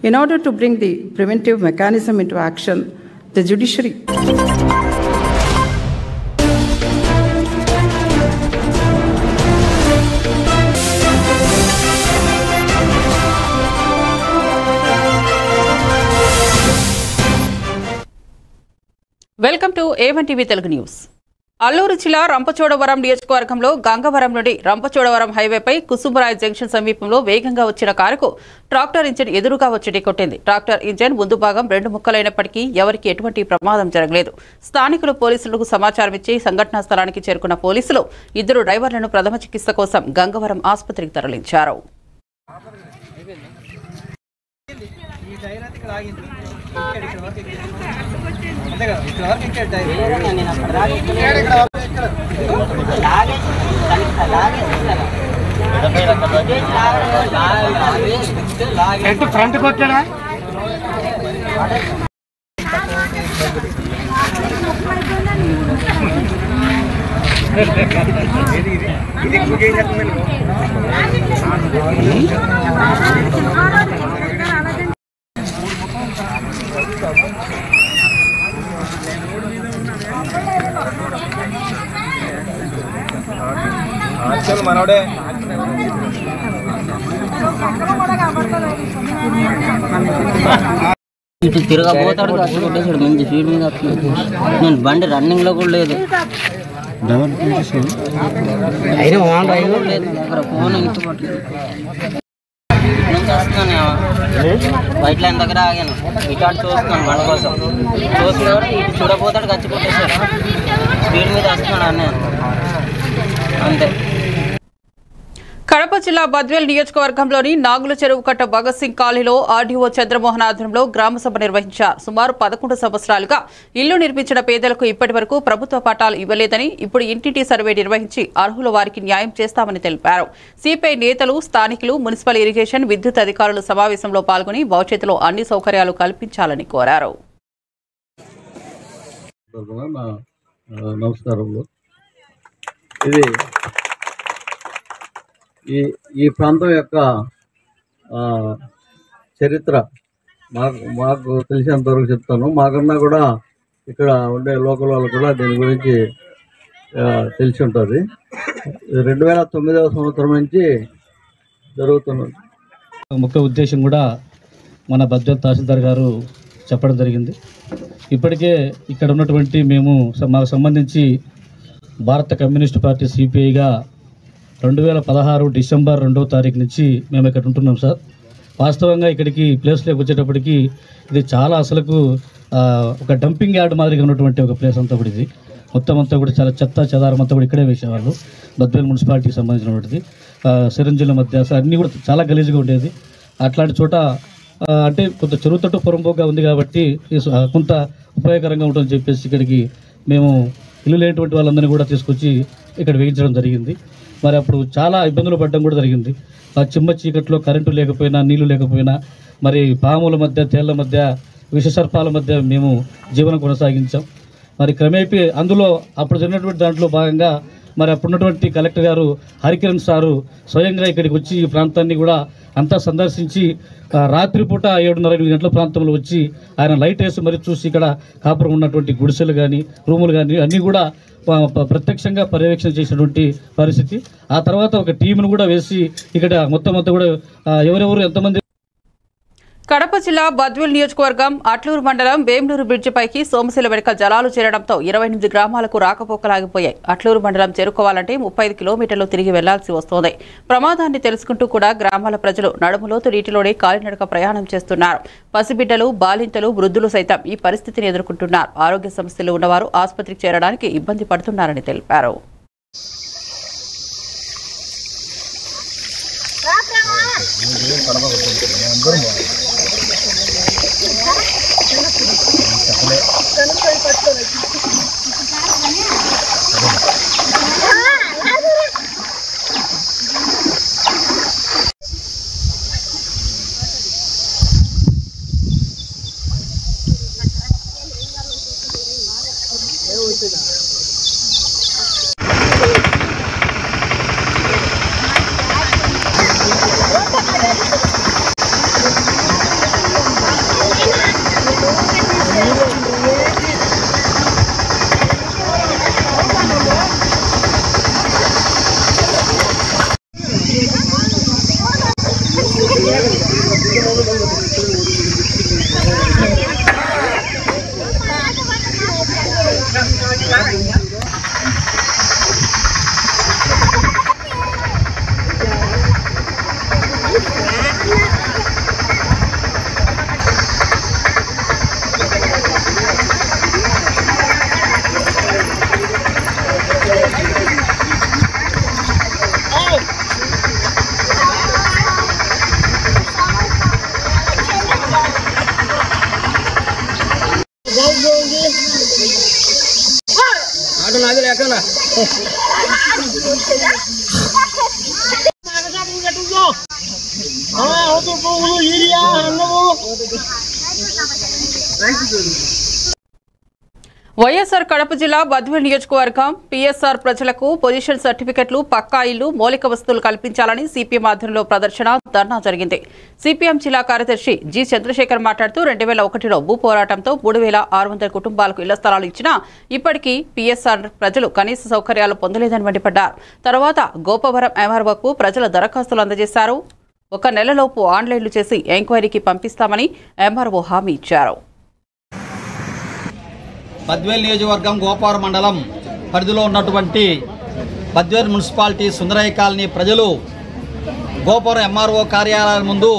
In order to bring the preventive mechanism into action, the judiciary welcome to A1 TV Telugu news. Alluri జిల్లా రంపచోడవరం నియోజకవర్గంలో గంగవరం నుండి Rampachodavaram హైవేపై కుసుమరాయ్ junction సమీపంలో వేగంగా వచ్చిన కారుకు ట్రాక్టర్ ఇంజిన్ ఎదురుగా వచ్చి ఢీకొట్టింది. ట్రాక్టర్ ఇంజిన్ ముందు భాగం 2 ముక్కలైనప్పటికీ ఎవరికీ ఎటువంటి ప్రమాదం జరగలేదు. స్థానికులు పోలీసులకు సమాచారం ఇచ్చి సంఘటనా స్థలానికి చేరుకున్న పోలీసులు 2 డ్రైవర్లను ప్రథమ చికిత్స కోసం గంగవరం ఆసుపత్రికి తరలించారు. ఫ్రంట్ కొట్టాడా మనోడే ఇటు తిరగబోతాడు కొట్టేసాడు. మంచి స్పీడ్ మీద నేను బండి రన్నింగ్ లో కూడా లేదు. ఫోన్ వైట్ లైన్ దగ్గర ఆగాను. ఇటు చూస్తున్నాను బండి కోసం. చూస్తున్నాడు ఇటు చూడబోతాడు గచ్చి కొట్టేశాడు. స్పీడ్ మీద వస్తున్నాడు అన్న అంతే. కడప జిల్లా బద్వేల్ నియోజకవర్గంలోని నాగుల చెరువు కట్ట భగత్ సింగ్ కాలనీలో ఆర్డీఓ చంద్రమోహన్ ఆధ్వర్యంలో గ్రామసభ నిర్వహించారు. సుమారు 11 సంవత్సరాలుగా ఇల్లు నిర్మించిన పేదలకు ఇప్పటి వరకు ప్రభుత్వ పట్టాలు ఇవ్వలేదని, ఇప్పుడు ఇంటింటి సర్వే నిర్వహించి అర్హుల వారికి న్యాయం చేస్తామని తెలిపారు. సిపిఐ నేతలు, స్థానికులు, మున్సిపల్ ఇరిగేషన్, విద్యుత్ అధికారులు సమావేశంలో పాల్గొని భవిష్యత్తులో అన్ని సౌకర్యాలు కల్పించాలని కోరారు. ఈ ప్రాంతం యొక్క చరిత్ర మాకు తెలిసినంతవరకు చెప్తాను. మాకన్నా కూడా ఇక్కడ ఉండే లోకల్ వాళ్ళు కూడా దీని గురించి తెలిసి ఉంటుంది. 2009వ సంవత్సరం నుంచి జరుగుతున్నది. ముఖ్య ఉద్దేశం కూడా మన బద్వేల్ తహసీల్దార్ గారు చెప్పడం జరిగింది. ఇప్పటికే ఇక్కడ ఉన్నటువంటి మాకు సంబంధించి భారత కమ్యూనిస్టు పార్టీ సిపిఐగా 2016 డిసెంబర్ 2వ తారీఖు నుంచి మేము ఇక్కడ ఉంటున్నాం సార్. వాస్తవంగా ఇక్కడికి ప్లేస్లోకి వచ్చేటప్పటికి ఇది చాలా అసలుకు ఒక డంపింగ్ యార్డ్ మాదిరిగా ఉన్నటువంటి ఒక ప్లేస్ అంతా కూడా. ఇది మొత్తం అంతా కూడా చాలా చెత్త చెదారం అంతా కూడా ఇక్కడే వేసేవాళ్ళు. బద్వేల్ మున్సిపాలిటీకి సంబంధించినటువంటిది సిరంజిల మధ్య అన్నీ కూడా చాలా గలీజ్గా ఉండేది. అట్లాంటి చోట అంటే కొంత చెరువు తట్టు పొరంపోగా ఉంది కాబట్టి కొంత ఉపయోగకరంగా ఉంటుందని చెప్పేసి ఇక్కడికి మేము ఇల్లు లేనటువంటి వాళ్ళందరినీ కూడా తీసుకొచ్చి ఇక్కడ వేయించడం జరిగింది. మరి అప్పుడు చాలా ఇబ్బందులు పడడం కూడా జరిగింది. ఆ చిమ్మ చీకట్లో కరెంటు లేకపోయినా, నీళ్లు లేకపోయినా, మరి పాముల మధ్య, తేళ్ల మధ్య, విషసర్పాల మధ్య మేము జీవనం కొనసాగించాం. మరి క్రమేపీ అందులో అప్పుడు జరిగినటువంటి దాంట్లో భాగంగా మరి అప్పుడున్నటువంటి కలెక్టర్ గారు హరికిరణ్ సారు స్వయంగా ఇక్కడికి వచ్చి ఈ ప్రాంతాన్ని కూడా అంతా సందర్శించి రాత్రిపూట 7:30-8 గంటల ప్రాంతంలో వచ్చి ఆయన లైట్ వేసి మరి చూసి ఇక్కడ కాపురం ఉన్నటువంటి గుడిసెలు కానీ, రూములు కానీ అన్నీ కూడా ప్రత్యక్షంగా పర్యవేక్షణ చేసినటువంటి పరిస్థితి. ఆ తర్వాత ఒక టీంను కూడా వేసి ఇక్కడ మొత్తం అంతా కూడా ఎవరెవరు ఎంతమంది. కడప జిల్లా బద్వేల్ నియోజకవర్గం అట్లూరు మండలం వేమ్లూరు బ్రిడ్జిపైకి సోమశిల వెనుక జలాలు చేరడంతో 28 గ్రామాలకు రాకపోకలాగిపోయాయి. అట్లూరు మండలం చేరుకోవాలంటే 35 కిలోమీటర్లు తిరిగి వెళ్లాల్సి వస్తోంది. ప్రమాదాన్ని తెలుసుకుంటూ కూడా గ్రామాల ప్రజలు నడుములోతు నీటిలోనే కాలినడక ప్రయాణం చేస్తున్నారు. పసిబిడ్డలు, బాలింతలు, వృద్ధులు సైతం ఈ పరిస్థితిని ఎదుర్కొంటున్నారు. ఆరోగ్య సమస్యలు ఉన్నవారు ఆసుపత్రికి చేరడానికి ఇబ్బంది పడుతున్నారని తెలిపారు. వైఎస్ఆర్ కడప జిల్లా బద్వేల్ నియోజకవర్గం పీఎస్ఆర్ ప్రజలకు పొజిషన్ సర్టిఫికెట్లు, పక్కా ఇల్లు, మౌలిక వసతులు కల్పించాలని సిపిఎం ఆధ్వర్యంలో ప్రదర్శన, ధర్నా జరిగింది. సిపిఎం జిల్లా కార్యదర్శి జి చంద్రశేఖర్ మాట్లాడుతూ 2001లో భూ పోరాటంతో 3600 కుటుంబాలకు ఇళ్ల స్థలాలు ఇచ్చినా ఇప్పటికీ పీఎస్ఆర్ ప్రజలు కనీస సౌకర్యాలు పొందలేదని మండిపడ్డారు. తర్వాత గోపవరం ఎంఆర్ఓకు ప్రజల దరఖాస్తులు అందజేశారు. 1 నెలలోపు ఆన్లైన్లు చేసి ఎంక్వైరీకి పంపిస్తామని ఎంఆర్ఓ హామీ ఇచ్చారు. బద్వేల్ నియోజకవర్గం గోపవరం మండలం పరిధిలో ఉన్నటువంటి బద్వేల్ మున్సిపాలిటీ సుందరయ్య కాలనీ ప్రజలు గోపవరం ఎంఆర్ఓ కార్యాలయం ముందు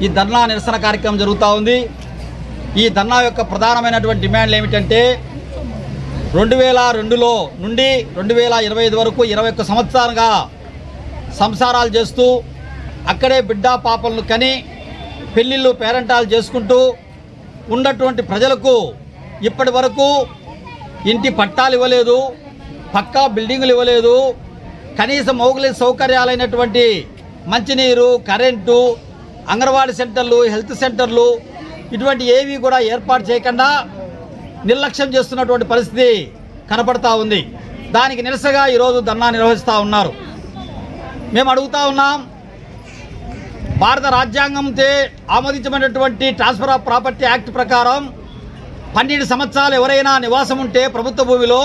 ఈ ధర్నా నిరసన కార్యక్రమం జరుగుతూ ఉంది. ఈ ధర్నా యొక్క ప్రధానమైనటువంటి డిమాండ్లు ఏమిటంటే 2002లో నుండి 2025 వరకు 21 సంవత్సరాలుగా సంసారాలు చేస్తూ అక్కడే బిడ్డా పాపలను కని పెళ్ళిళ్ళు పేరెంటాలు చేసుకుంటూ ఉన్నటువంటి ప్రజలకు ఇప్పటి వరకు ఇంటి పట్టాలు ఇవ్వలేదు, పక్కా బిల్డింగులు ఇవ్వలేదు, కనీస మౌలిక సౌకర్యాలైనటువంటి మంచినీరు, కరెంటు, అంగన్వాడీ సెంటర్లు, హెల్త్ సెంటర్లు ఇటువంటి ఏవి కూడా ఏర్పాటు చేయకుండా నిర్లక్ష్యం చేస్తున్నటువంటి పరిస్థితి కనపడతా ఉంది. దానికి నిరసనగా ఈరోజు ధర్నా నిర్వహిస్తూ ఉన్నారు. మేము అడుగుతూ ఉన్నాం, భారత రాజ్యాంగంతో ఆమోదించబడినటువంటి ట్రాన్స్ఫర్ ఆఫ్ ప్రాపర్టీ యాక్ట్ ప్రకారం 12 సంవత్సరాలు ఎవరైనా నివాసం ఉంటే ప్రభుత్వ భూమిలో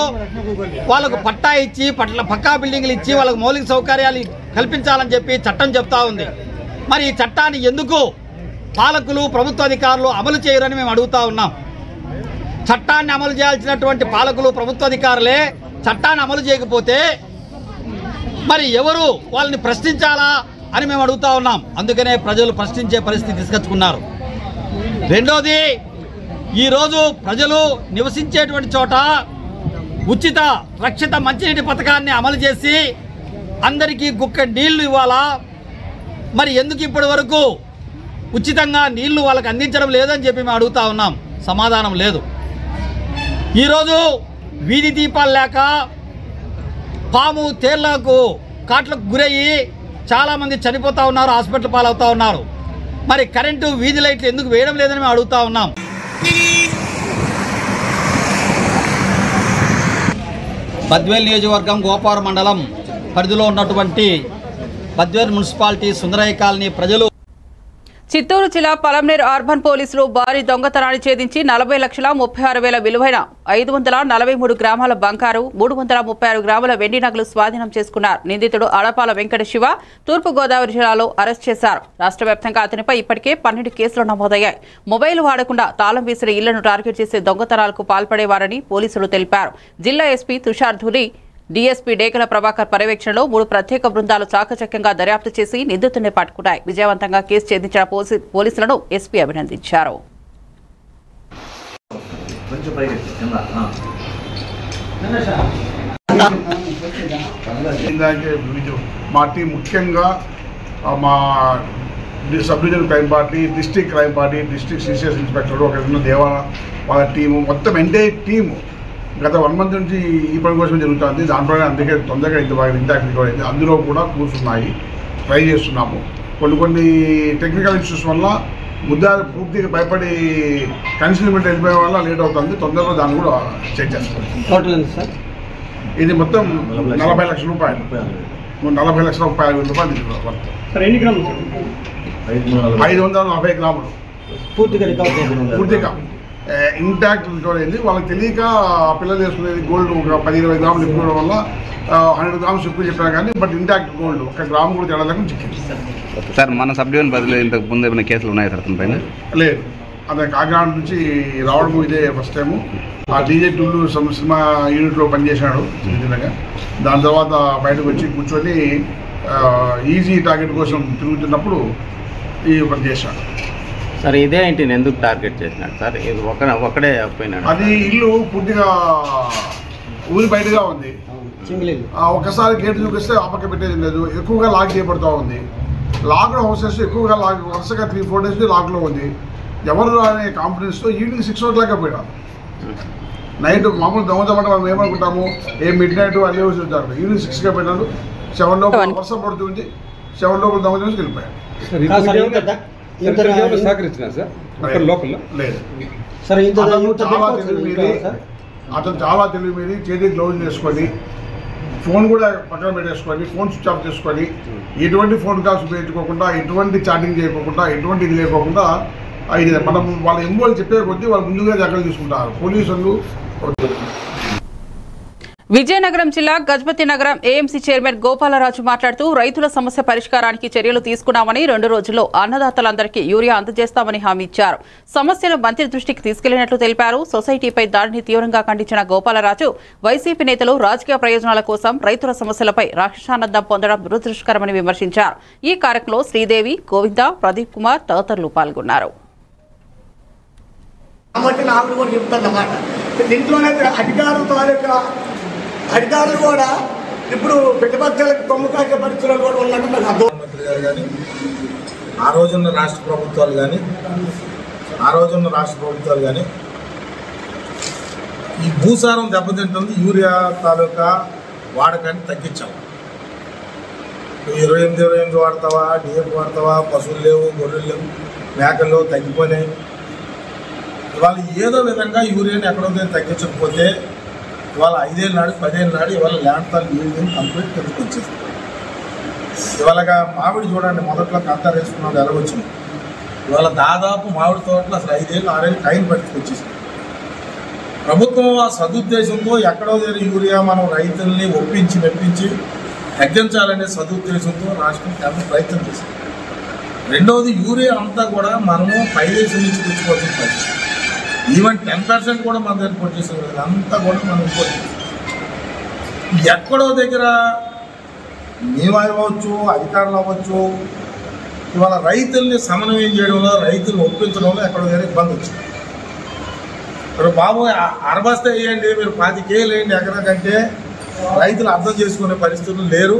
వాళ్ళకు పట్టా ఇచ్చి పక్కా బిల్డింగ్లు ఇచ్చి వాళ్ళకు మౌలిక సౌకర్యాలు కల్పించాలని చెప్పి చట్టం చెప్తా ఉంది. మరి ఈ చట్టాన్ని ఎందుకు పాలకులు, ప్రభుత్వ అధికారులు అమలు చేయరని మేము అడుగుతా ఉన్నాం. చట్టాన్ని అమలు చేయాల్సినటువంటి పాలకులు, ప్రభుత్వ అధికారులే చట్టాన్ని అమలు చేయకపోతే మరి ఎవరు వాళ్ళని ప్రశ్నించాలా అని మేము అడుగుతా ఉన్నాం. అందుకనే ప్రజలు ప్రశ్నించే పరిస్థితి తీసుకొచ్చుకున్నారు. రెండోది, ఈరోజు ప్రజలు నివసించేటువంటి చోట ఉచిత రక్షిత మంచినీటి పథకాన్ని అమలు చేసి అందరికీ గుక్క నీళ్లు ఇవ్వాలా? మరి ఎందుకు ఇప్పటి వరకు ఉచితంగా నీళ్లు వాళ్ళకి అందించడం లేదని చెప్పి మేము అడుగుతా ఉన్నాం. సమాధానం లేదు. ఈరోజు వీధి దీపాలు లేక పాము తేళ్లకు కాట్లకు గురయ్యి చాలామంది చనిపోతూ ఉన్నారు, హాస్పిటల్ పాలవుతూ ఉన్నారు. మరి కరెంటు, వీధి లైట్లు ఎందుకు వేయడం లేదని మేము అడుగుతా ఉన్నాం. బద్వేల్ నియోజకవర్గం గోపవరం మండలం పరిధిలో ఉన్నటువంటి బద్వేల్ మున్సిపాలిటీ సుందరయ్య కాలనీ ప్రజలు చిత్తూరు జిల్లా పలంనేరు అర్బన్ పోలీసులు భారీ దొంగతనాన్ని ఛేదించి 40,36,000 విలువైన 543 గ్రామాల బంగారు, 336 గ్రాముల వెండి నగలు స్వాధీనం చేసుకున్నారు. నిందితుడు అడపాల వెంకట శివ తూర్పుగోదావరి జిల్లాలో అరెస్ట్ చేశారు. రాష్ట్ర వ్యాప్తంగా అతనిపై ఇప్పటికే 12 కేసులు నమోదయ్యాయి. మొబైల్ వాడకుండా తాళం వేసిన ఇళ్లను టార్గెట్ చేసే దొంగతనాలకు పాల్పడేవారని పోలీసులు తెలిపారు. జిల్లా ఎస్పీ తుషార్ ధూలి, డీఎస్పీ డేగల ప్రభాకర్ పర్యవేక్షణలో 3 ప్రత్యేక బృందాలు చాకచక్యంగా దర్యాప్తు చేసి నిందితుడిని పట్టుకున్నాయి. విజయవంతంగా కేసు ఛేదించిన పోలీసులను ఎస్పీ అభినందించారు. మా టీం ముఖ్యంగా మా sub division crime party, district crime party, district CCS inspector, ఒక దేవాల వాళ్ళ టీము, మొత్తం ఎంటైర్ టీము గత 1 మంత్ నుంచి ఈ పని కోసం జరుగుతుంది. దాంట్లో అందుకే తొందరగా ఇంత బాగా ఇంటాక్ట్ అయింది. అందులో కూడా కూర్చున్నాయి, ట్రై చేస్తున్నాము. కొన్ని టెక్నికల్ ఇష్యూస్ వల్ల ముద్దాలు పూర్తిగా భయపడి కన్సిల్మెంట్ వెళ్ళిపోయే వల్ల లేట్ అవుతుంది. తొందరగా దాన్ని కూడా చెక్ చేస్తాం. టోటల్ ఎంత సార్? ఇది మొత్తం 40 లక్షల రూపాయలు, 40,40,000 రూపాయలు వర్త్. 540 గ్రాములు పూర్తిగా రికవర్ పూర్తిగా ఇంటాక్ట్ రికవర్ అయింది. వాళ్ళకి తెలియక పిల్లలు వేసుకునేది గోల్డ్ ఒక 10-20 గ్రాములు ఎక్కువ వల్ల 100 గ్రామ్స్ ఎక్కువ చెప్పారు కానీ బట్ ఇంటాక్ట్ గోల్డ్ 1 గ్రామ్ కూడా తేడా లేకుండా చిక్కింది. సార్ మన సబ్ డివిజన్ బదిలీ ఇంతకు ముందు ఏమైనా కేసులు ఉన్నాయా సార్ అతని పైన? లేదు, అతను కాకినాడ నుంచి రావడం ఇదే ఫస్ట్ టైము. ఆ డీజే టూలు సినిమా యూనిట్లో పనిచేశాడు నిజంగా. దాని తర్వాత బయటకు వచ్చి కూర్చొని ఈజీ టార్గెట్ కోసం తిరుగుతున్నప్పుడు ఈ పని చేశాడు. సార్ ఇదే ఇంటిని ఎందుకు టార్గెట్ చేసినాడు సార్? ఒకడే పోయినాడు. అది ఇల్లు పూర్తిగా ఊరి బయటగా ఉంది. ఒకసారి గేట్ చూపిస్తే ఆపక్క పెట్టేది లేదు. ఎక్కువగా లాక్ చేయబడుతూ ఉంది. లాక్డ్ హౌసెస్ ఎక్కువగా వరుసగా 3-4 డేస్ లాక్లో ఉంది. ఎవరు అనే కాన్ఫిడెన్స్తో ఈవినింగ్ 6 o'clock పోయినారు. నైట్ మామూలు దొంగతమంటే మనం ఏమనుకుంటాము, మిడ్ నైట్ అన్నీ వచ్చి ఈవినింగ్ 6గా పోయినాడు. 7 లోపల వర్షం పడుతుంది. 7 లోపల దొంగతనం వెళ్ళిపోయాడు. అతను చాలా తెలివి మీది చేతికి గ్లౌజ్ వేసుకొని ఫోన్ కూడా పక్కన పెట్టేసుకొని ఫోన్ స్విచ్ ఆఫ్ చేసుకొని ఎటువంటి ఫోన్ కాల్స్ ఉపయోగించుకోకుండా ఎటువంటి చాటింగ్ చేయకోకుండా ఎటువంటి ఇది లేకోకుండా ఇది మనం వాళ్ళ ఎంబోలు చెప్పే కొద్దీ వాళ్ళు ముందుగా జాగ్రత్తలు తీసుకుంటారు పోలీసులు. విజయనగరం జిల్లా గజపతి నగరం ఏఎంసీ చైర్మన్ గోపాలరాజు మాట్లాడుతూ రైతుల సమస్య పరిష్కారానికి చర్యలు తీసుకున్నామని 2 రోజుల్లో అన్నదాతలందరికీ యూరియా అందజేస్తామని హామీ ఇచ్చారు. సమస్యను మంత్రి దృష్టికి తీసుకెళ్లినట్లు తెలిపారు. సొసైటీపై దాడిని తీవ్రంగా ఖండించిన గోపాలరాజు వైసీపీ నేతలు రాజకీయ ప్రయోజనాల కోసం రైతుల సమస్యలపై రాక్షసానందం పొందడం దురదృష్టకరమని విమర్శించారు. ఈ కార్యక్రమంలో శ్రీదేవి, గోవింద, ప్రదీప్ కుమార్ తదితరులు పాల్గొన్నారు. అధికారులు కూడా ఇప్పుడు ప్రతిపక్షాలకు కొమ్ము కాసే పరిస్థితులు కూడా ఉన్నట్టు నాకు అర్థం. ముఖ్యమంత్రి గారు కానీ ఆ రోజున్న రాష్ట్ర ప్రభుత్వాలు కానీ ఈ భూసారం దెబ్బతింటుంది. యూరియా తాలూకా వాడకాన్ని తగ్గించాలి. 28 వాడతావా, డిఎఫ్ వాడతావా, పశువులు లేవు, గొర్రెలు లేవు, మేకలు లేవు, తగ్గిపోయినాయి. ఇవాళ ఏదో విధంగా యూరియాని ఎక్కడో తగ్గించకపోతే ఇవాళ 5 ఏళ్ళ నాడు 10 ఏళ్ళ నాడు ఇవాళ ల్యాండ్ తాల్ యూనియన్ కంప్లీట్ కిందకు వచ్చేస్తుంది. ఇవాళగా మామిడి చూడండి, మొదట్లో కంటారు వేసుకున్నది ఎలా వచ్చింది. ఇవాళ దాదాపు మామిడి తోటలు అసలు 5 ఏళ్ళు 6 ఏళ్ళు కాయలు పరిస్థితి వచ్చేసింది. ప్రభుత్వం ఆ సదుద్దేశంతో ఎక్కడో యూరియా మనం రైతుల్ని మెప్పించి తగ్గించాలనే సదుద్దేశంతో రాష్ట్రం కేంద్రం ప్రయత్నం చేసింది. రెండవది యూరియా అంతా కూడా మనము పైదేశం నుంచి తెచ్చుకోవాల్సిన పరిస్థితి. ఈవెన్ 10% కూడా మన దగ్గర ఇంపోర్ట్ చేసే అంతా కూడా మనం ఇంపోర్ట్ చేస్తాం. ఎక్కడో దగ్గర మేము అవ్వచ్చు, అధికారులు అవ్వచ్చు, ఇవాళ రైతుల్ని సమన్వయం చేయడంలో, రైతులను ఒప్పించడంలో ఎక్కడో దగ్గర ఇబ్బంది వచ్చింది. ఇప్పుడు బాబు అరబస్తా వేయండి, మీరు 25 కేజీలు వేయండి ఎకరా కంటే రైతులు అర్థం చేసుకునే పరిస్థితులు లేరు.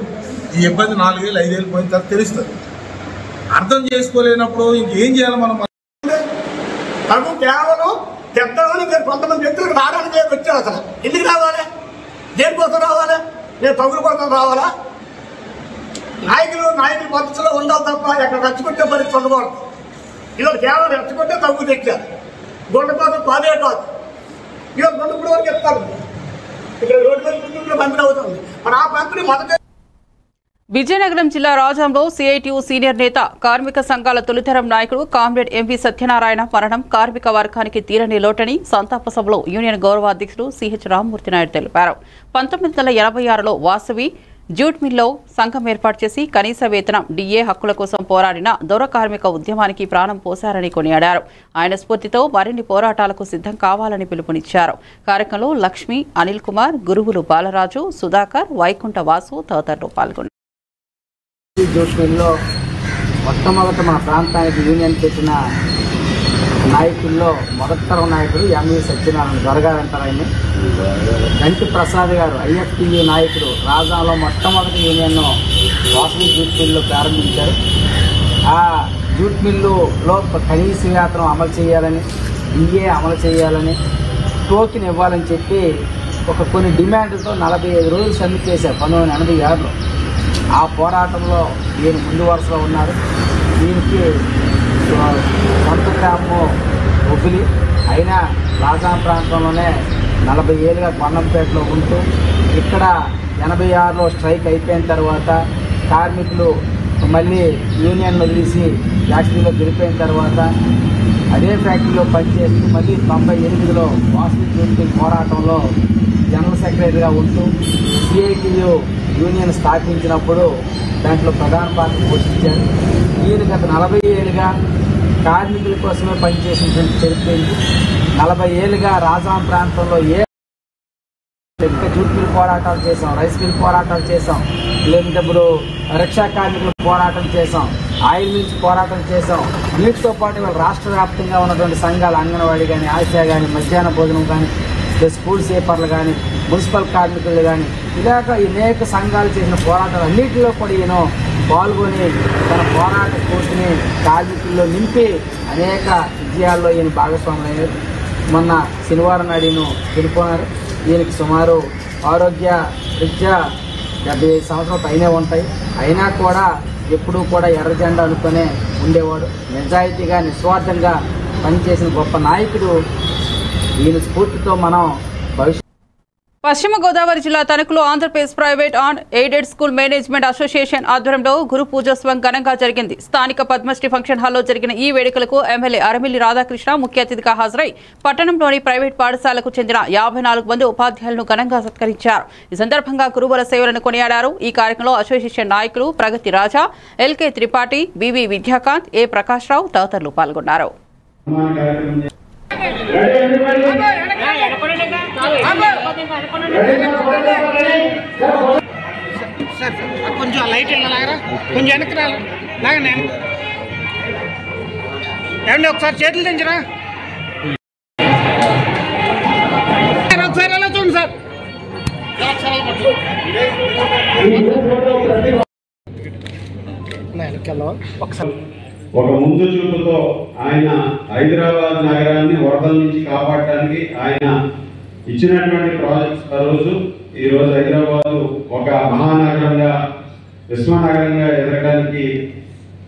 ఈ ఇబ్బంది 4 ఏళ్ళు 5 ఏళ్ళు పోయిన తర్వాత తెలుస్తుంది. అర్థం చేసుకోలేనప్పుడు ఇంకేం చేయాలి మనం? కేవలం చెప్తామని మీరు కొంతమంది వ్యక్తులకు రావడానికి వచ్చారు. అసలు ఎందుకు రావాలి? దేనికోసం రావాలి? నేను తగులు కోసం రావాలా? నాయకులు పద్ధతిలో ఉండాలి తప్ప ఎక్కడ రచ్చుకుంటే పరిస్థితి ఉండకూడదు. ఇవాళ కేవలం రచ్చుకుంటే తగ్గు తెచ్చారు. గుండ కోసం కాదే కాదు. ఇవాళ గుండెప్పుడు వరకు ఇస్తారు. ఇక్కడ రోడ్డు మీద పంపిణీ అవుతుంది. మరి ఆ పంపిణీ మొదట విజయనగరం జిల్లా రాజంలో సిఐటియు సీనియర్ నేత కార్మిక సంఘాల తొలితరం నాయకుడు కామ్రేడ్ ఎంవి సత్యనారాయణ మరణం కార్మిక వర్గానికి తీరని లోటని సంతాప సభలో యూనియన్ గౌరవ అధ్యక్షుడు సిహెచ్ రామ్మూర్తి నాయుడు తెలిపారు. 1986లో వాసవి జూట్ మిల్లో సంఘం ఏర్పాటు చేసి కనీస వేతనం, డిఏ హక్కుల కోసం పోరాడిన దొర కార్మిక ఉద్యమానికి ప్రాణం పోశారని కొనియాడారు. ఆయన స్ఫూర్తితో మరిన్ని పోరాటాలకు సిద్ధం కావాలని పిలుపునిచ్చారు. కార్యక్రమంలో లక్ష్మి, అనిల్ కుమార్, గురువులు బాలరాజు, సుధాకర్, వైకుంఠ వాసు తదితరులు పాల్గొన్నారు. జూట్ మిల్లో మొట్టమొదట మన ప్రాంతానికి యూనియన్ పెట్టిన నాయకుల్లో మొదటి తరం నాయకుడు ఎంవి సత్యనారాయణ దొరగారంటారు. ఆయన గంటి ప్రసాద్ గారు ఐఎఫ్టీయూ నాయకుడు రాజాలో మొట్టమొదటి యూనియన్ను వాసవి జూట్ మిల్లు ప్రారంభించారు. ఆ జూట్ మిల్లులో కనీస వేతనం అమలు చేయాలని, డిఏ అమలు చేయాలని, టోకెన్ ఇవ్వాలని చెప్పి కొన్ని డిమాండ్లతో 45 రోజులు సబ్మిట్ చేశారు 1986లో. ఆ పోరాటంలో ఈయన ముందు వరుసలో ఉన్నారు. దీనికి సొంత గ్రామం ఒబ్బిలి అయినా రాజా ప్రాంతంలోనే 40 ఏళ్ళుగా కొండంపేటలో ఉంటూ ఇక్కడ 86లో స్ట్రైక్ అయిపోయిన తర్వాత కార్మికులు మళ్ళీ యూనియన్ వదిలేసి ఫ్యాక్టరీలో గెలిపోయిన తర్వాత అదే ఫ్యాక్టరీలో పనిచేస్తూ మళ్ళీ 98లో వాస్తు పోరాటంలో జనరల్ సెక్రటరీగా ఉంటూ సిఐటియు యూనియన్ స్థాపించినప్పుడు దాంట్లో ప్రధాన పాత్ర పోషించారు. ఈయన గత 40 ఏళ్ళుగా కార్మికుల కోసమే పనిచేసినటువంటి చరిత్ర. 40 ఏళ్ళుగా రాజాం ప్రాంతంలో జూట్ మిల్ పోరాటాలు చేసాం, రైస్ మిల్ పోరాటాలు చేసాం, లేదంటే ఇప్పుడు రిక్షా కార్మికుల పోరాటం చేసాం, ఆయిల్ మిల్స్ పోరాటం చేసాం. వీటితో పాటు ఇవాళ రాష్ట్ర వ్యాప్తంగా ఉన్నటువంటి సంఘాలు అంగన్వాడీ కానీ, ఆశా కానీ, మధ్యాహ్న భోజనం కానీ, స్కూల్ సేపర్లు కానీ, మున్సిపల్ కార్మికులు కానీ, ఇలాగ అనేక సంఘాలు చేసిన పోరాటాలు అన్నింటిలో కూడా ఈయన పాల్గొని తన పోరాట స్ఫూర్తిని కార్మికుల్లో నింపి అనేక విజయాల్లో ఈయన భాగస్వాములు అయ్యారు. మొన్న శనివారం నాడు ఈయన వెళ్ళిపోయినారు. ఈయనకి సుమారు ఆరోగ్య రీత్యా 75 సంవత్సరాలు పైనే ఉంటాయి. అయినా కూడా ఎప్పుడూ కూడా ఎర్ర జెండా అనుకునే ఉండేవాడు. నిజాయితీగా నిస్వార్థంగా పనిచేసిన గొప్ప నాయకుడు. ఈయన స్ఫూర్తితో మనం పశ్చిమ గోదావరి జిల్లా తణుకులో Andhra Pradesh private and aided school management association ఆధ్వర్యంలో గురు పూజోత్సవం ఘనంగా జరిగింది. స్థానిక పద్మశ్రీ ఫంక్షన్ హాల్లో జరిగిన ఈ వేడుకలకు ఎమ్మెల్యే అరమిల్లి రాధాకృష్ణ ముఖ్య అతిథిగా హాజరై పట్టణంలోని ప్రైవేట్ పాఠశాలకు చెందిన 54 మంది ఉపాధ్యాయులను ఘనంగా సత్కరించారు. ఈ సందర్భంగా గురువుల సేవలను కొనియాడారు. ఈ కార్యక్రమంలో అసోసియేషన్ నాయకులు ప్రగతి రాజా, ఎల్కే త్రిపాఠి, బివి విద్యాకాంత్, ఏ ప్రకాష్ రావు తదితరులు పాల్గొన్నారు. కొంచెం లైట్ వెళ్ళారా, కొంచెం వెనక్కి లాగండి. ఏమండి ఒకసారి చేతులు దించరా, ఒకసారి ఎలా చూడండి సార్. ఒక ముందు చూపుతో ఆయన హైదరాబాద్ నగరాన్ని వరదల నుంచి కాపాడటానికి ఆయన ఇచ్చినటువంటి ప్రాజెక్ట్స్ ఈ రోజు హైదరాబాద్ ఒక మహానగరంగా విశ్వనగరంగా ఎదగడానికి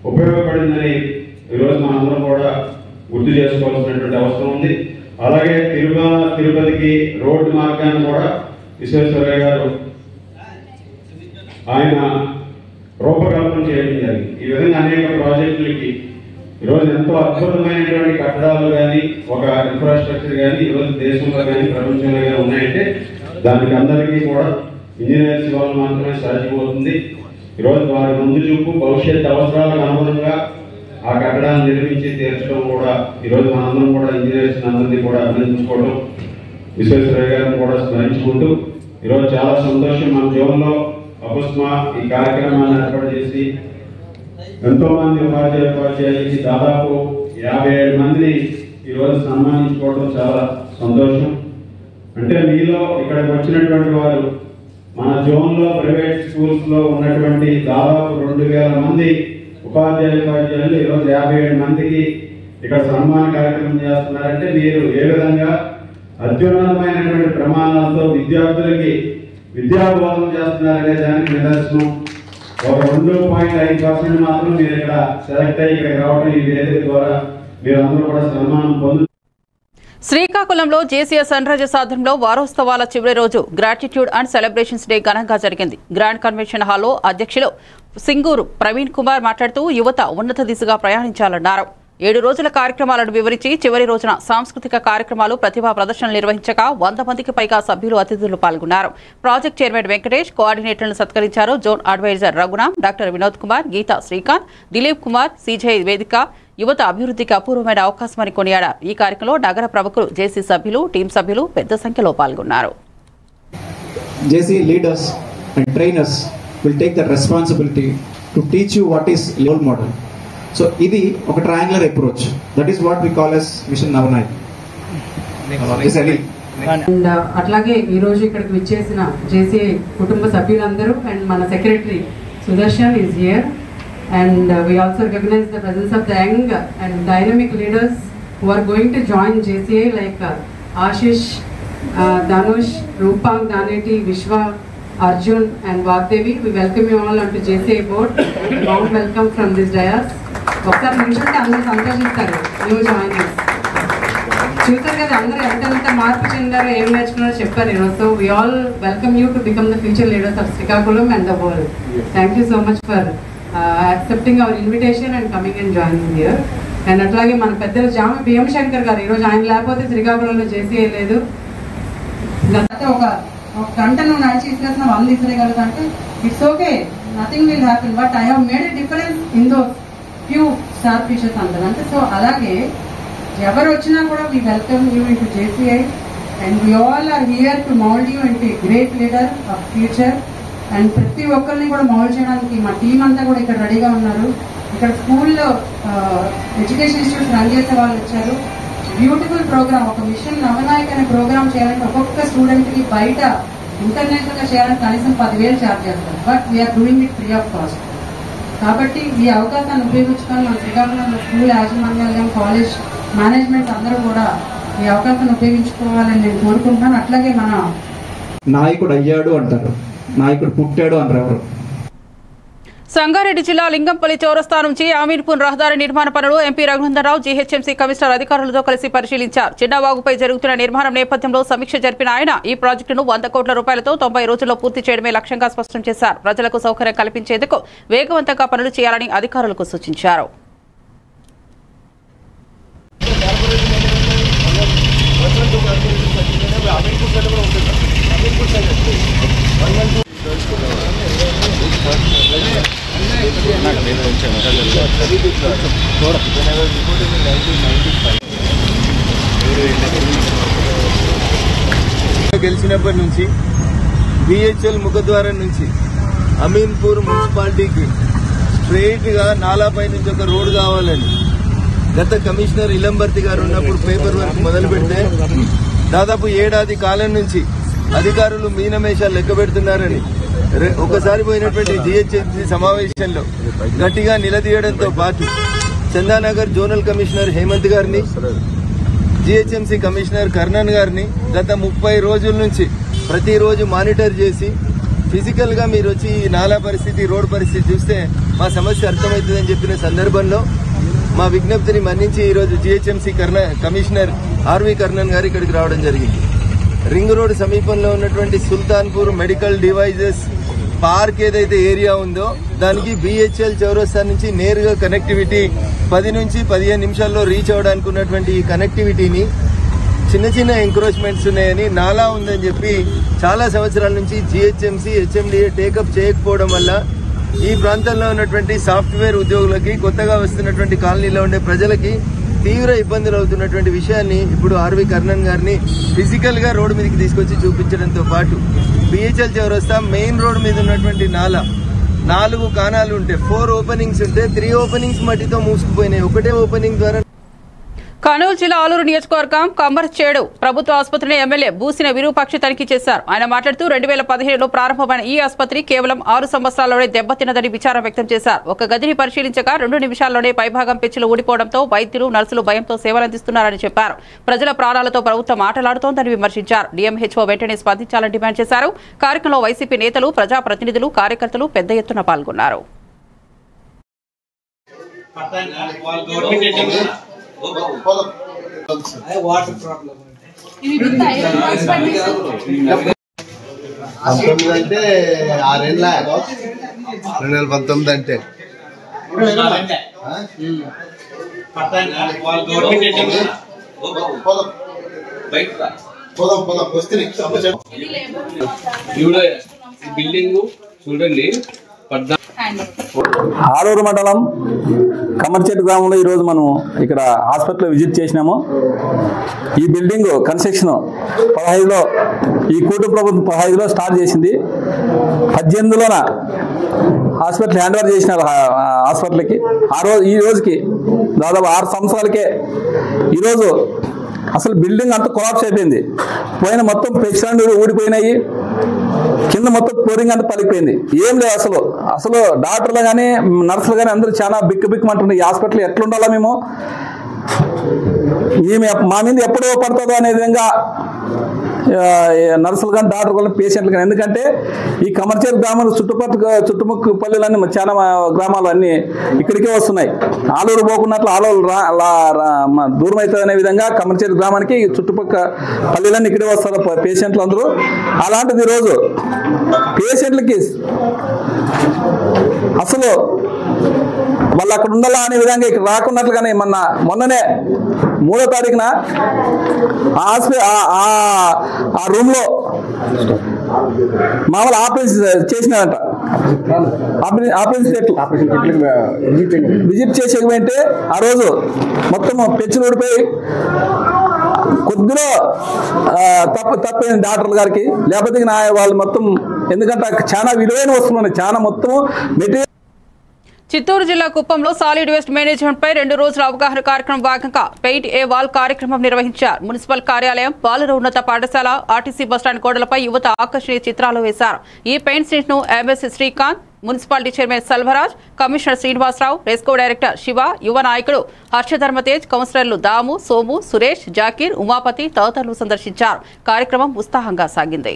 ఉపయోగపడిందని ఈరోజు మనందరం కూడా గుర్తు చేసుకోవాల్సినటువంటి అవసరం ఉంది. అలాగే తిరుపతికి రోడ్డు మార్గాన్ని కూడా విశ్వేశ్వరయ్య గారు ఆయన రూపకల్పన చేయడం జరిగింది. ఈ విధంగా అనేక ప్రాజెక్టులకి ఈరోజు ఎంతో అద్భుతమైనటువంటి కట్టడాలు కానీ ఒక ఇన్ఫ్రాస్ట్రక్చర్ కానీ ఈరోజు దేశంలో కానీ ప్రపంచంలో కానీ ఉన్నాయంటే దానికి అందరికీ కూడా ఇంజనీర్స్ వల్ల మాత్రమే సాధ్యమవుతుంది. ఈరోజు వారి ముందు చూపు భవిష్యత్ అవసరాలకు అనుగుణంగా ఆ కట్టడాన్ని నిర్మించి తీర్చడం కూడా ఈరోజు మనందరం కూడా ఇంజనీర్స్ అందరినీ కూడా అభినందించుకోవడం, విశ్వేశ్వరయ్య గారిని కూడా స్మరించుకుంటూ ఈరోజు చాలా సంతోషం. మన జీవనంలో అపుస్మా ఈ కార్యక్రమాన్ని ఏర్పాటు చేసి ఎంతో మంది ఉపాధ్యాయులకి దాదాపు 57 మందిని ఈరోజు సన్మానించుకోవడం చాలా సంతోషం. అంటే మీలో ఇక్కడికి వచ్చినటువంటి వారు మన జోన్లో ప్రైవేట్ స్కూల్స్లో ఉన్నటువంటి దాదాపు 2000 మంది ఉపాధ్యాయులు ఈరోజు 57 మందికి ఇక్కడ సన్మాన కార్యక్రమం చేస్తున్నారంటే మీరు ఏ విధంగా అత్యున్నతమైనటువంటి ప్రమాణాలతో విద్యార్థులకి విద్యాబోధన చేస్తున్నారనే దానికి నిదర్శనం. ఒక 2.5% మాత్రం మీరు ఇక్కడ సెలెక్ట్ అయ్యి ఇక్కడికి రావడం ఈ వేదిక ద్వారా మీరందరూ కూడా సన్మానం పొందుతారు. శ్రీకాకుళంలో జేసీఏ సన్ రైజర్స్ ఆధ్వర్యంలో వారోత్సవాల చివరి రోజు గ్రాటిట్యూడ్ అండ్ సెలబ్రేషన్స్ డే ఘనంగా జరిగింది. గ్రాండ్ కన్వెన్షన్ హాల్లో అధ్యక్షులు సింగూరు ప్రవీణ్ కుమార్ మాట్లాడుతూ యువత ఉన్నత దిశగా ప్రయాణించాలన్నారు. 7 రోజుల కార్యక్రమాలను వివరించి చివరి రోజున సాంస్కృతిక కార్యక్రమాలు, ప్రతిభా ప్రదర్శనలు నిర్వహించగా 100 మందికి పైగా సభ్యులు అతిథులు పాల్గొన్నారు. ప్రాజెక్ట్ చైర్మన్ వెంకటేష్, కోఆర్డినేటర్లను సత్కరించారు. Zone adviser Raghunam, doctor Vinod Kumar, Geetha Srikanth, Dilip Kumar, CJ వేదిక యువత అభివృద్ధికి అపూర్వమైన అవకాశమని కొనియాడారు. ఈ కార్యక్రమంలో నగర ప్రముఖులు, జేసీ సభ్యులు, టీం సభ్యులు పెద్ద సంఖ్యలో పాల్గొన్నారు. JC leaders and trainers will take the responsibility to teach you what is role model. So ఇది ఒక triangular approach. That is what we call as Mission Navanayak. And అట్లాగే ఈ రోజు ఇక్కడికి విచ్చేసిన జేసీఏ కుటుంబ సభ్యులందరూ అండ్ మన secretary Sudarshan is here and we also recognize the presence of the young and dynamic leaders who are going to join JCA like Ashish, Danush, Rupang, Daneti, Vishwa, Arjun and Vagdevi. We welcome you all onto JCA board. Warm welcome from this dais. ఒకసారి నిమిషంటే అందరూ సంతోషిస్తారు new joiners. చూసారు కదా అందరూ ఎంత మార్పు చెందారో, ఏం నేర్చుకున్నారో చెప్పారు ఈరోజు. So we all welcome you to become the future leaders of Srikakulam and the world. Thank you so much for accepting our invitation and coming and joining here. And అట్లాగే మన పెద్దలు జామి బిఎం శంకర్ గారు, ఈరోజు ఆయన లేకపోతే శ్రీకాకుళంలో JCI లేదు. గత ఒక గంట నువ్వు నడిచి ఇసిరేసిన 100 ఇసిరేయగలుగుతా అంటే it's okay, nothing will happen, but I have made a difference in those few starfishes అంటారు. అంటే సో అలాగే ఎవరు వచ్చినా కూడా we welcome you into JCI and we all are here to mould you into great leader of future. And ప్రతి ఒక్కరిని కూడా mould చేయడానికి మా టీం అంతా కూడా ఇక్కడ రెడీగా ఉన్నారు. ఇక్కడ స్కూల్లో ఎడ్యుకేషన్ ఇన్స్టిట్యూట్స్ రన్ చేసే వాళ్ళు వచ్చారు. బ్యూటిఫుల్ ప్రోగ్రామ్, ఒక మిషన్ నవనాయక్ అనే ప్రోగ్రామ్ చేయాలంటే ఒక్కొక్క స్టూడెంట్కి బయట ఇంటర్నేషనల్గా చేయాలంటే కనీసం 10,000 ఛార్జ్ చేస్తారు. But we're doing it free of cost. కాబట్టి ఈ అవకాశాన్ని ఉపయోగించుకొని మన శ్రీకాకుళంలో స్కూల్ యాజమాన్యాలు, కాలేజ్ మేనేజ్మెంట్ అందరూ కూడా ఈ అవకాశాన్ని ఉపయోగించుకోవాలని నేను కోరుకుంటున్నాను. అట్లాగే మన నాయకుడు అయ్యాడు అంటారు, నాయకుడు పుట్టాడు అంటారు ఎవరు? సంగారెడ్డి జిల్లా లింగంపల్లి చౌరస్తా నుంచి అమీన్పూర్ రహదారి నిర్మాణ పనులు ఎంపీ రఘునందనరావు జీహెచ్ఎంసీ కమిషనర్ అధికారులతో కలిసి పరిశీలించారు. చిన్నవాగుపై జరుగుతున్న నిర్మాణం నేపథ్యంలో సమీక్ష జరిపిన ఆయన ఈ ప్రాజెక్టును 100 కోట్ల రూపాయలతో 90 రోజుల్లో పూర్తి చేయడమే లక్ష్యంగా స్పష్టం చేశారు. ప్రజలకు సౌకర్యం కల్పించేందుకు వేగవంతంగా పనులు చేయాలని అధికారులకు సూచించారు. గెలిచినప్పటి నుంచి BHL ముఖద్వారం నుంచి అమీన్పూర్ మున్సిపాలిటీకి స్ట్రెయిట్గా నాలాపై నుంచి ఒక రోడ్ కావాలని గత కమిషనర్ ఇలంబర్తి గారు ఉన్నప్పుడు పేపర్ వర్క్ మొదలు పెడితే దాదాపు ఏడాది కాలం నుంచి అధికారులు మీనమేషాలు లెక్క పెడుతున్నారని ఒకసారి పోయినటువంటి GHMC సమావేశంలో గట్టిగా నిలదీయడంతో పాటు చందానగర్ జోనల్ కమిషనర్ హేమంత్ గారిని, GHMC కమిషనర్ కర్ణన్ గారిని గత 30 రోజుల నుంచి ప్రతిరోజు మానిటర్ చేసి ఫిజికల్గా మీరు వచ్చి ఈ నాలా పరిస్థితి, రోడ్ పరిస్థితి చూస్తే మా సమస్య అర్థమవుతుందని చెప్పిన సందర్భంలో మా విజ్ఞప్తిని మన్నించి ఈరోజు GHMC కమిషనర్ RV కర్ణన్ గారు ఇక్కడికి రావడం జరిగింది. రింగ్ రోడ్ సమీపంలో ఉన్నటువంటి సుల్తాన్పూర్ మెడికల్ డివైజెస్ పార్క్ ఏదైతే ఏరియా ఉందో దానికి BHL చౌరస్తా నుంచి నేరుగా కనెక్టివిటీ 10 నుంచి 15 నిమిషాల్లో రీచ్ అవడానికి ఉన్నటువంటి ఈ కనెక్టివిటీని చిన్న చిన్న ఎంక్రోచ్మెంట్స్ ఉన్నాయని, నాలా ఉందని చెప్పి చాలా సంవత్సరాల నుంచి GHMC HMDA టేకప్ చేయకపోవడం వల్ల ఈ ప్రాంతంలో ఉన్నటువంటి సాఫ్ట్వేర్ ఉద్యోగులకి, కొత్తగా వస్తున్నటువంటి కాలనీలో ఉండే ప్రజలకి తీవ్ర ఇబ్బందులు అవుతున్నటువంటి విషయాన్ని ఇప్పుడు RV కర్ణన్ గారిని ఫిజికల్ గా రోడ్డు మీదకి తీసుకొచ్చి చూపించడంతో పాటు BHL చౌరస్తా మెయిన్ రోడ్ మీద ఉన్నటువంటి నాలా 4 కానాలు ఉంటే 4 ఓపెనింగ్స్ ఉంటే 3 ఓపెనింగ్స్ మట్టితో మూసుకుపోయినాయి. ఒకటే ఓపెనింగ్ ద్వారా కర్నూలు జిల్లా ఆలూరు నియోజకవర్గం కమ్మర్చేడు ప్రభుత్వ ఆసుపత్రిని ఎమ్మెల్యే బూసిన విరూపాక్షి తనిఖీ చేశారు. ఆయన మాట్లాడుతూ 2017లో ప్రారంభమైన ఈ ఆసుపత్రి కేవలం 6 సంవత్సరాల్లోనే దెబ్బతిన్నదని విచారం వ్యక్తం చేశారు. ఒక గదిని పరిశీలించగా 2 నిమిషాల్లోనే పైభాగం పెచ్చులు ఊడిపోవడంతో వైద్యులు, నర్సులు భయంతో సేవలందిస్తున్నారని చెప్పారు. ప్రజల ప్రాణాలతో ప్రభుత్వం ఆటలాడుతోందని విమర్శించారు. DMHO వెంటనే స్పందించాలని డిమాండ్ చేశారు. కార్యక్రమంలో వైసీపీ నేతలు, ప్రజాప్రతినిధులు, కార్యకర్తలు పెద్ద ఎత్తున పాల్గొన్నారు. అంటే 6 ఏళ్ళ 2019 అంటే బిల్డింగ్ చూడండి. ఆలూరు మండలం కమ్మర్చేటు గ్రామంలో ఈరోజు మనం ఇక్కడ హాస్పిటల్ విజిట్ చేసినాము. ఈ బిల్డింగ్ కన్స్ట్రక్షన్ 15లో ఈ కూటమి ప్రభుత్వం 15లో స్టార్ట్ చేసింది. 18లోన హాస్పిటల్ హ్యాండ్ ఓవర్ చేసినారు హాస్పిటల్కి. ఈ రోజుకి దాదాపు 6 సంవత్సరాలకే ఈరోజు అసలు బిల్డింగ్ అంతా కొలాప్స్ అయిపోయింది. పోయిన మొత్తం పెచ్చులు ఊడిపోయినాయి, కింద మొత్తం ఫ్లోరింగ్ అంతా పలికిపోయింది. ఏం లేదు అసలు డాక్టర్లు కానీ నర్సులు కానీ అందరూ చాలా బిక్కుమంటున్నారు. ఈ హాస్పిటల్ ఎట్లుండాలా, మేము మా మీద ఎప్పుడో పడుతుందో అనే విధంగా నర్సులు కానీ డాక్టర్ కానీ పేషెంట్లు కానీ. ఎందుకంటే ఈ కమర్షియల్ గ్రామాలు చుట్టుముక్కు పల్లెలన్నీ చాలా గ్రామాలు అన్నీ ఇక్కడికే వస్తున్నాయి. ఆలూరు పోకున్నట్లు ఆలూరు దూరం అవుతుంది అనే విధంగా కమర్షియల్ గ్రామానికి చుట్టుపక్కల పల్లెలన్నీ ఇక్కడే వస్తారు పేషెంట్లు అందరూ. అలాంటిది ఈరోజు పేషెంట్లకి అసలు వాళ్ళు అక్కడ ఉండాలా అనే విధంగా ఇక్కడ రాకున్నట్లుగానే మొన్ననే 3వ తారీఖున ఆ రూమ్ లో మామూలు ఆపరేషన్ చేసినారంట. విజిట్ చేసేమంటే ఆ రోజు మొత్తం పెచ్చులు ఊడిపోయి కొద్దిలో తప్పైంది డాక్టర్ల గారికి. లేకపోతే వాళ్ళు మొత్తం ఎందుకంటే చాలా విలువైన వస్తువులు ఉన్నాయి, చాలా మొత్తం మెటీరియల్. చిత్తూరు జిల్లా కుప్పంలో సాలిడ్ వేస్ట్ మేనేజ్మెంట్ పై 2 రోజుల అవగాహన కార్యక్రమం భాగంగా పెయింట్ ఏ వాల్ కార్యక్రమం నిర్వహించారు. మున్సిపల్ కార్యాలయం, బాలుర ఉన్నత పాఠశాల, ఆర్టీసీ బస్టాండ్ గోడలపై యువత ఆకర్షణీయ చిత్రాలు వేశారు. ఈ పెయింట్ స్టిచ్ ను MSc Srikanth, municipality chairman Selvaraj, commissioner Srinivasarao, RESCO director Siva, యువ నాయకుడు హర్షధర్మతేజ్, కౌన్సిలర్లు దాము, సోము, సురేష్, జాకీర్, ఉమాపతి తదితరులు సందర్శించారు. కార్యక్రమం ఉత్సాహంగా సాగింది.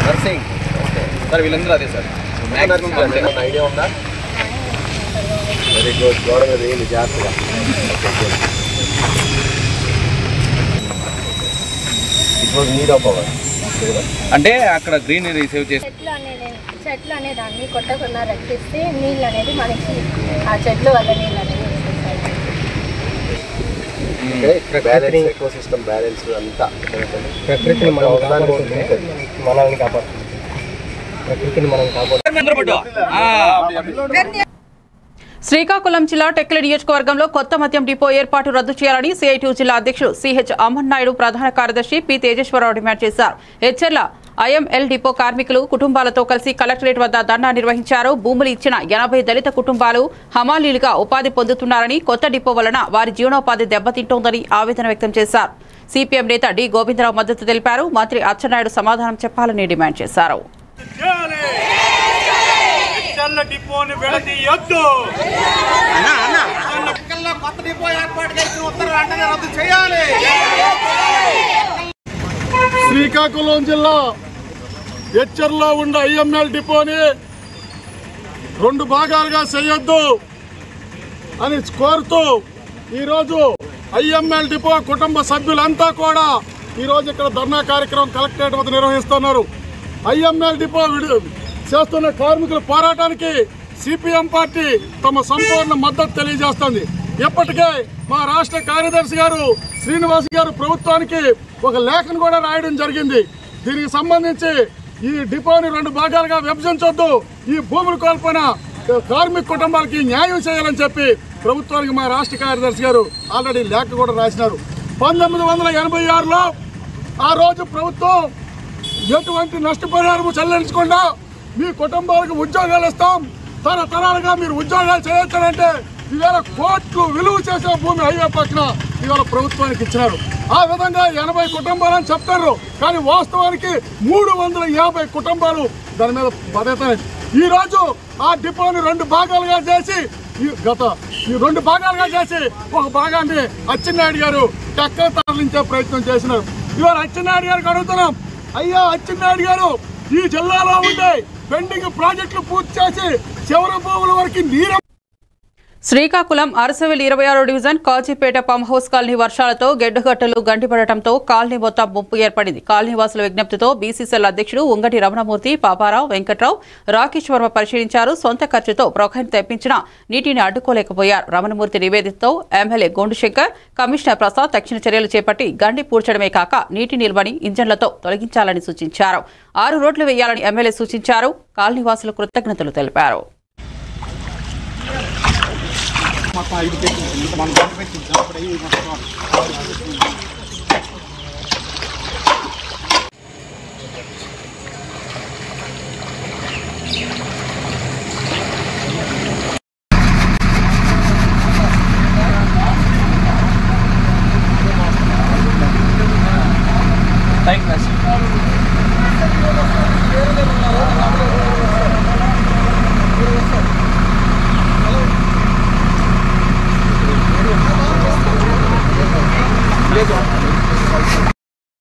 నర్సింగ్ సార్, వీళ్ళందరూ అదే సార్. ఐడియా ఉందా? Very good. గోడ మీద వేయండి జాగ్రత్తగా. It was need of our అంటే అక్కడ గ్రీనరీ సేవ్ చేసి చెట్లు అనేదాన్ని కొట్టకుండా రక్షిస్తే నీళ్ళు అనేది మనకి ఆ చెట్లు వల్ల నీళ్ళు అనేది బ్యాలెన్స్, ఎకో సిస్టమ్ బ్యాలెన్స్ అంతా ప్రకృతిని మనల్ని కాపాడుతుంది. ప్రకృతిని మనం శ్రీకాకుళం జిల్లా టెక్కలి నియోజకవర్గంలో కొత్త మద్యం డిపో ఏర్పాటు రద్దు చేయాలని సిఐటి జిల్లా అధ్యక్షుడు సిహెచ్ అమర్నాయుడు, ప్రధాన కార్యదర్శి పి తేజేశ్వరరావు డిమాండ్ చేశారు. హెచ్ఎర్ల ఐఎంఎల్ డిపో కార్మికులు కుటుంబాలతో కలిసి కలెక్టరేట్ వద్ద ధర్నా నిర్వహించారు. భూములు ఇచ్చిన 80 దళిత కుటుంబాలు హమాలీలుగా ఉపాధి పొందుతున్నారని, కొత్త డిపో వలన వారి జీవనోపాధి దెబ్బతింటోందని ఆవేదన వ్యక్తం చేశారు. సిపిఎం నేత డి గోవిందరావు మద్దతు తెలిపారు. మంత్రి అచ్చెన్నాయుడు సమాధానం చెప్పాలని డిమాండ్ చేశారు. శ్రీకాకుళం జిల్లా హెచ్చర్లో ఉన్న ఐఎంఎల్ డిపోని 2 భాగాలుగా చేయొద్దు అని కోరుతూ ఈరోజు ఐఎంఎల్ డిపో కుటుంబ సభ్యులంతా కూడా ఈరోజు ఇక్కడ ధర్నా కార్యక్రమం కలెక్టరేట్ వద్ద నిర్వహిస్తున్నారు. ఐఎంఎల్ డిపో చేస్తున్న కార్మికుల పోరాటానికి సిపిఎం పార్టీ తమ సంపూర్ణ మద్దతు తెలియజేస్తుంది. ఇప్పటికే మా రాష్ట్ర కార్యదర్శి గారు శ్రీనివాస్ గారు ప్రభుత్వానికి ఒక లేఖను కూడా రాయడం జరిగింది. దీనికి సంబంధించి ఈ డిపోని 2 భాగాలుగా విభజించొద్దు, ఈ భూములు కోల్పోయిన కార్మిక కుటుంబాలకి న్యాయం చేయాలని చెప్పి ప్రభుత్వానికి మా రాష్ట్ర కార్యదర్శి గారు ఆల్రెడీ లేఖ కూడా రాసినారు. 1986లో ఆ రోజు ప్రభుత్వం ఎటువంటి నష్టపరిహారం చెల్లించకుండా మీ కుటుంబాలకు ఉద్యోగాలు ఇస్తాం, తరతరాలుగా మీరు ఉద్యోగాలు చేయొచ్చారంటే ఇవాళ కోట్లు విలువ చేసే భూమి హైవే పక్కన ఇవాళ ప్రభుత్వానికి ఇచ్చినారు. ఆ విధంగా 80 కుటుంబాలని చెప్తారు, కానీ వాస్తవానికి 350 కుటుంబాలు దాని మీద బతుకుతాయి. ఈరోజు ఆ డిపోని 2 భాగాలుగా చేసి ఈ 2 భాగాలుగా చేసి ఒక భాగాన్ని అచ్చెన్నాయుడు గారు టెక్క తరలించే ప్రయత్నం చేసినారు. ఇవాళ అచ్చెన్నాయుడు గారికి అడుగుతున్నాం, అయ్యా అచ్చెన్నాయుడు గారు, ఈ జిల్లాలో ఉండే పెండింగ్ ప్రాజెక్టులు పూర్తి చేసి చివరి భూముల వరకు నీరు శ్రీకాకుళం అరసవెల్లి 26వ division Kazipet pump house colony వర్షాలతో గెడ్డగట్టలు గంటిపడటంతో కాలనీ మొత్తం ముప్పు ఏర్పడింది. కాలనీ వాసుల విజ్ఞప్తితో బీసీసీఎల్ అధ్యక్షుడు ఉంగటి రమణమూర్తి, పాపారావు, వెంకట్రావు, రాకేష్ వర్మ పరిశీలించారు. సొంత ఖర్చుతో ప్రొకైన్ తెప్పించిన నీటిని అడ్డుకోలేకపోయారు. రమణమూర్తి నివేదికతో ఎమ్మెల్యే గోండుశంకర్, కమిషనర్ ప్రసాద్ తక్షణ చర్యలు చేపట్టి గండి పూడ్చడమే కాక నీటి నిల్వని ఇంజన్లతో తొలగించాలని సూచించారు. 6 రోడ్లు వేయాలని ఎమ్మెల్యే సూచించారు. కాలనీ వాసులు కృతజ్ఞతలు తెలిపారు. మొత్తం 5 పెట్టింది మనం పెట్టింది అప్పుడు అయ్యి మొత్తం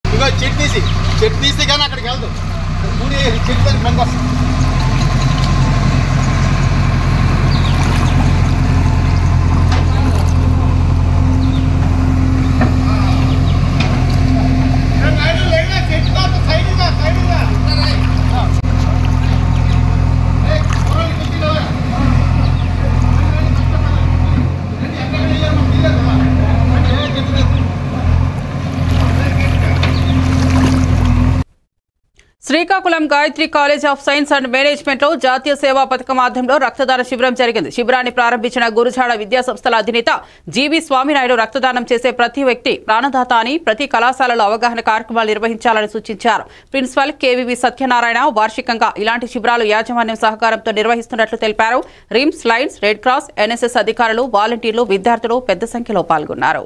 ఇగో చట్నీసి కానీ అక్కడికి వెళ్దు పూరి చట్నీ బంద్ వస్తుంది. Srikakulam Gayatri college of science and management లో జాతీయ సేవా పథకం ఆధ్వర్యంలో రక్తదాన శిబిరం జరిగింది. శిబిరాన్ని ప్రారంభించిన గురుజాడ విద్యా సంస్థల అధినేత జీవి స్వామినాయుడు రక్తదానం చేసే ప్రతి వ్యక్తి ప్రాణదాత అని, ప్రతి కళాశాలలో అవగాహన కార్యక్రమాలు నిర్వహించాలని సూచించారు. ప్రిన్సిపల్ కేవీవి సత్యనారాయణ వార్షికంగా ఇలాంటి శిబిరాలు యాజమాన్యం సహకారంతో నిర్వహిస్తున్నట్లు తెలిపారు. RIMS, Lions, red cross, NSS అధికారులు, వాలంటీర్లు, విద్యార్థులు పెద్ద సంఖ్యలో పాల్గొన్నారు.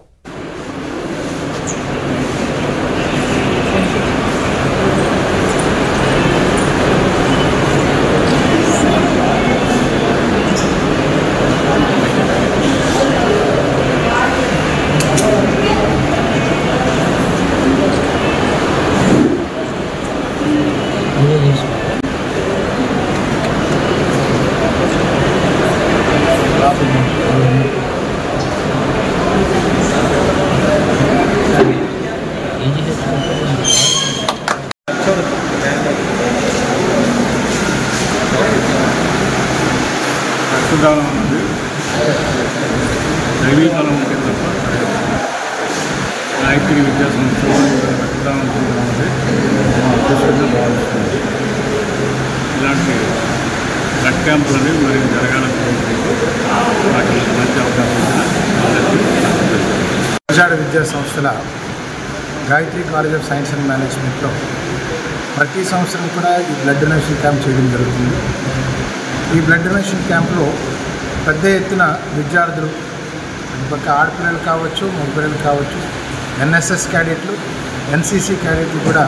రక్తదానం అన్నది దైవీకరణ ఉంటే తప్ప గాయత్రి విద్యా సంస్థలో రక్తదానం చేయడం అనేది మా అదృష్టంగా భావిస్తుంది. ఇలాంటి బ్లడ్ క్యాంపులు అనేవి మరి జరగాలని వాటికి మంచి అవకాశం గురుజాడ విద్యా సంస్థల Gayatri college of science and మేనేజ్మెంట్లో ప్రతి సంవత్సరం కూడా ఈ బ్లడ్ డొనేషన్ క్యాంప్ చేయడం జరుగుతుంది. ఈ బ్లడ్ డొనేషన్ క్యాంప్లో పెద్ద ఎత్తున విద్యార్థులు, పక్క ఆడపిల్లలు కావచ్చు, మగపిల్లలు కావచ్చు, ఎన్ఎస్ఎస్ క్యాడెట్లు, ఎన్సీసీ క్యాడెట్లు కూడా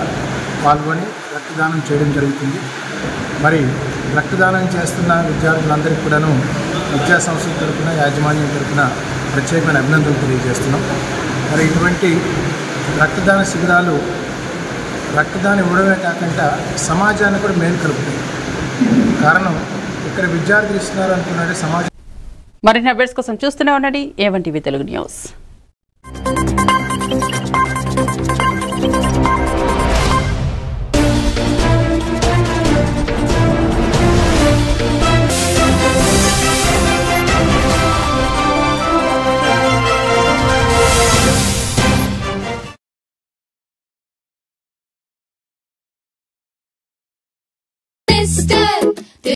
పాల్గొని రక్తదానం చేయడం జరుగుతుంది. మరి రక్తదానం చేస్తున్న విద్యార్థులందరికీ కూడాను విద్యా సంస్థల తరఫున, యాజమాన్యం తరఫున ప్రత్యేకమైన అభినందనలు తెలియజేస్తున్నాం. మరి ఇటువంటి రక్తదాన శిబిరాలు రక్తదానం ఇవ్వడమే కాకుండా సమాజాన్ని కూడా మేలు కలుపుతాయి. కారణం ఇక్కడ విద్యార్థులు ఇస్తున్నారు అనుకున్నాడే సమాజం. మరిన్ని అప్డేట్స్ కోసం చూస్తూనే ఉండండి A1 టీవీ తెలుగు న్యూస్.